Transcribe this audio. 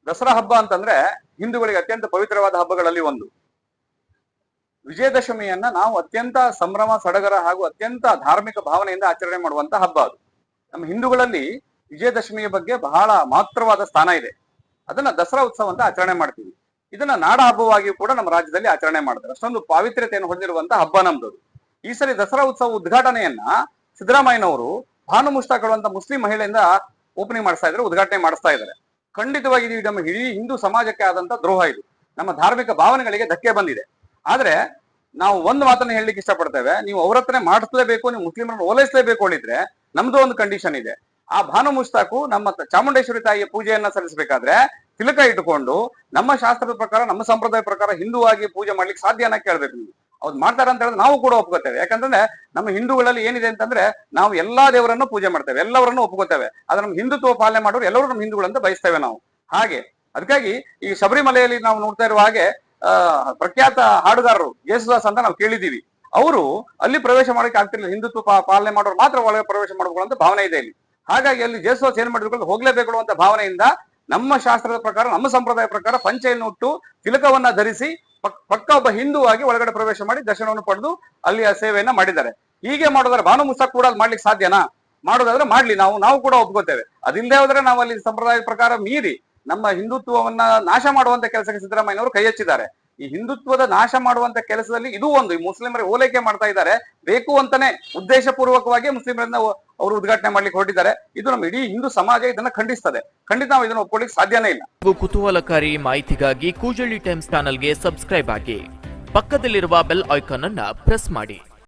ದಸರಾ ಹಬ್ಬ ಅಂತಂದ್ರೆ ಹಿಂದೂಗಳಿಗೆ ಅತ್ಯಂತ ಪವಿತ್ರವಾದ ಹಬ್ಬಗಳಲ್ಲಿ ಒಂದು. ವಿಜಯದಶಮಿಯನ್ನ ನಾವು ಅತ್ಯಂತ ಸಂಭ್ರಮ ಸಡಗರ ಹಾಗೂ ಅತ್ಯಂತ ಧಾರ್ಮಿಕ ಭಾವನೆಯಿಂದ ಆಚರಣೆ ಮಾಡುವಂತ ಹಬ್ಬ ಅದು. ನಮ್ಮ ಹಿಂದೂಗಳಲ್ಲಿ ವಿಜಯದಶಮಿಯ ಬಗ್ಗೆ ಬಹಳ ಮಹತ್ತರವಾದ ಸ್ಥಾನ ಇದೆ. ಅದನ್ನ ದಸರಾ ಉತ್ಸವ ಅಂತ ಆಚರಣೆ ಮಾಡ್ತೀವಿ. ಇದನ್ನ ನಾಡ ಹಬ್ಬವಾಗಿಯೂ ಕೂಡ ನಮ್ಮ ರಾಜ್ಯದಲ್ಲಿ ಆಚರಣೆ ಮಾಡ್ತಾರೆ. ಅಷ್ಟೊಂದು ಪಾವಿತ್ರ್ಯತೆಯನ್ನು ಹೊಂದಿರುವಂತ ಹಬ್ಬ ನಮ್ದು. ಈ ಸರಿ ದಸರಾ ಉತ್ಸವ ಉದ್ಘಾಟನೆಯನ್ನ ಸಿದ್ದರಾಮಯ್ಯನವರು ಭಾನು ಮುಷ್ತಾಕ್ ಅಂತ ಮುಸ್ಲಿಂ ಮಹಿಳೆಯಿಂದ ಓಪನಿಂಗ್ ಮಾಡಿಸ್ತಾ ಇದ್ದಾರೆ, ಉದ್ಘಾಟನೆ ಮಾಡಿಸ್ತಾ ಇದ್ದಾರೆ. ಖಂಡಿತವಾಗಿ ಇದು ನಮ್ಮ ಇಡೀ ಹಿಂದೂ ಸಮಾಜಕ್ಕೆ ಆದಂತ ದ್ರೋಹ. ಇದು ನಮ್ಮ ಧಾರ್ಮಿಕ ಭಾವನೆಗಳಿಗೆ ಧಕ್ಕೆ ಬಂದಿದೆ. ಆದ್ರೆ ನಾವು ಒಂದು ಮಾತನ್ನ ಹೇಳಲಿಕ್ಕೆ ಇಷ್ಟಪಡ್ತೇವೆ, ನೀವು ಅವ್ರ ಹತ್ರನೇ ಮಾಡಿಸ್ಲೇಬೇಕು, ನೀವು ಮುಸ್ಲಿಮರನ್ನು ಓಲೈಸಲೇಬೇಕು ಹೇಳಿದ್ರೆ ನಮ್ದು ಒಂದು ಕಂಡೀಷನ್ ಇದೆ. ಆ ಭಾನು ಮುಷ್ತಾಕು ನಮ್ಮ ಚಾಮುಂಡೇಶ್ವರಿ ತಾಯಿಯ ಪೂಜೆಯನ್ನ ಸಲ್ಲಿಸಬೇಕಾದ್ರೆ ತಿಲಕ ಇಟ್ಟುಕೊಂಡು ನಮ್ಮ ಶಾಸ್ತ್ರದ ಪ್ರಕಾರ, ನಮ್ಮ ಸಂಪ್ರದಾಯ ಪ್ರಕಾರ ಹಿಂದೂವಾಗಿ ಪೂಜೆ ಮಾಡ್ಲಿಕ್ಕೆ ಸಾಧ್ಯನ ಕೇಳ್ಬೇಕು. ನೀವು ಅವ್ರು ಮಾಡ್ತಾರೆ ಅಂತ ಹೇಳಿದ್ರೆ ನಾವು ಕೂಡ ಒಪ್ಕೋತೇವೆ. ಯಾಕಂತಂದ್ರೆ ನಮ್ಮ ಹಿಂದೂಗಳಲ್ಲಿ ಏನಿದೆ ಅಂತಂದ್ರೆ ನಾವು ಎಲ್ಲಾ ದೇವರನ್ನು ಪೂಜೆ ಮಾಡ್ತೇವೆ, ಎಲ್ಲವರನ್ನು ಒಪ್ಕೋತೇವೆ. ಆದ್ರೆ ನಮ್ಮ ಹಿಂದುತ್ವ ಪಾಲನೆ ಮಾಡೋರು ಎಲ್ಲರೂ ನಮ್ಮ ಹಿಂದೂಗಳಂತ ಬಯಸ್ತೇವೆ ನಾವು. ಹಾಗೆ ಅದಕ್ಕಾಗಿ ಈ ಶಬರಿಮಲೆಯಲ್ಲಿ ನಾವು ನೋಡ್ತಾ ಇರುವ ಹಾಗೆ ಪ್ರಖ್ಯಾತ ಹಾಡುಗಾರರು ಯೇಸುದಾಸ್ ಅಂತ ನಾವು ಕೇಳಿದೀವಿ. ಅವರು ಅಲ್ಲಿ ಪ್ರವೇಶ ಮಾಡಕ್ಕೆ ಆಗ್ತಿರ್ಲಿಲ್ಲ. ಹಿಂದುತ್ವ ಪಾಲನೆ ಮಾಡೋರು ಮಾತ್ರ ಒಳಗೆ ಪ್ರವೇಶ ಮಾಡಬೇಕು ಅಂತ ಭಾವನೆ ಇದೆ ಇಲ್ಲಿ. ಹಾಗಾಗಿ ಅಲ್ಲಿ ಯೇಸುದಾಸ್ ಏನ್ ಮಾಡಿದ್ರು, ಹೋಗ್ಲೇಬೇಕು ಅಂತ ಭಾವನೆಯಿಂದ ನಮ್ಮ ಶಾಸ್ತ್ರದ ಪ್ರಕಾರ, ನಮ್ಮ ಸಂಪ್ರದಾಯ ಪ್ರಕಾರ ಪಂಚೆಯನ್ನು ಉಟ್ಟು ತಿಲಕವನ್ನ ಧರಿಸಿ ಪಕ್ಕ ಒಬ್ಬ ಹಿಂದೂವಾಗಿ ಒಳಗಡೆ ಪ್ರವೇಶ ಮಾಡಿ ದರ್ಶನವನ್ನು ಪಡೆದು ಅಲ್ಲಿ ಆ ಸೇವೆಯನ್ನ ಮಾಡಿದ್ದಾರೆ. ಹೀಗೆ ಮಾಡೋದಾದ್ರೆ ಭಾನು ಮುಷ್ತಾಕ್ ಕೂಡ ಮಾಡ್ಲಿಕ್ಕೆ ಸಾಧ್ಯನಾ? ಮಾಡೋದಾದ್ರೆ ಮಾಡ್ಲಿ, ನಾವು ಕೂಡ ಒಪ್ಕೋತೇವೆ. ಅದಿಲ್ಲದೆ ಹೋದ್ರೆ ನಾವು ಅಲ್ಲಿ ಸಂಪ್ರದಾಯದ ಪ್ರಕಾರ ಮೀರಿ ನಮ್ಮ ಹಿಂದುತ್ವವನ್ನ ನಾಶ ಮಾಡುವಂತ ಕೆಲಸಕ್ಕೆ ಸಿದ್ದರಾಮಯ್ಯನವರು ಕೈ ಹಚ್ಚಿದ್ದಾರೆ. ಈ ಹಿಂದುತ್ವದ ನಾಶ ಮಾಡುವಂತ ಕೆಲಸದಲ್ಲಿ ಇದು ಒಂದು. ಈ ಮುಸ್ಲಿಮರಿಗೆ ಓಲೈಕೆ ಮಾಡ್ತಾ ಇದ್ದಾರೆ, ಬೇಕು ಅಂತಾನೆ ಉದ್ದೇಶ ಪೂರ್ವಕವಾಗಿ ಮುಸ್ಲಿಮರನ್ನ ಅವರು ಉದ್ಘಾಟನೆ ಮಾಡ್ಲಿಕ್ಕೆ ಹೊರಟಿದ್ದಾರೆ. ಇದು ನಮ್ಮ ಇಡೀ ಹಿಂದೂ ಸಮಾಜ ಇದನ್ನ ಖಂಡಿಸ್ತದೆ. ಖಂಡಿತ ನಾವು ಇದನ್ನು ಒಪ್ಕೊಳ್ಳಿಕ್ಕೆ ಸಾಧ್ಯನೇ ಇಲ್ಲ. ಕುತೂಹಲಕಾರಿ ಮಾಹಿತಿಗಾಗಿ ಕೂಜಳ್ಳಿ ಟೈಮ್ಸ್ ಚಾನೆಲ್ಗೆ ಸಬ್ಸ್ಕ್ರೈಬ್ ಆಗಿ, ಪಕ್ಕದಲ್ಲಿರುವ ಬೆಲ್ ಐಕಾನ್ ಅನ್ನ ಪ್ರೆಸ್ ಮಾಡಿ.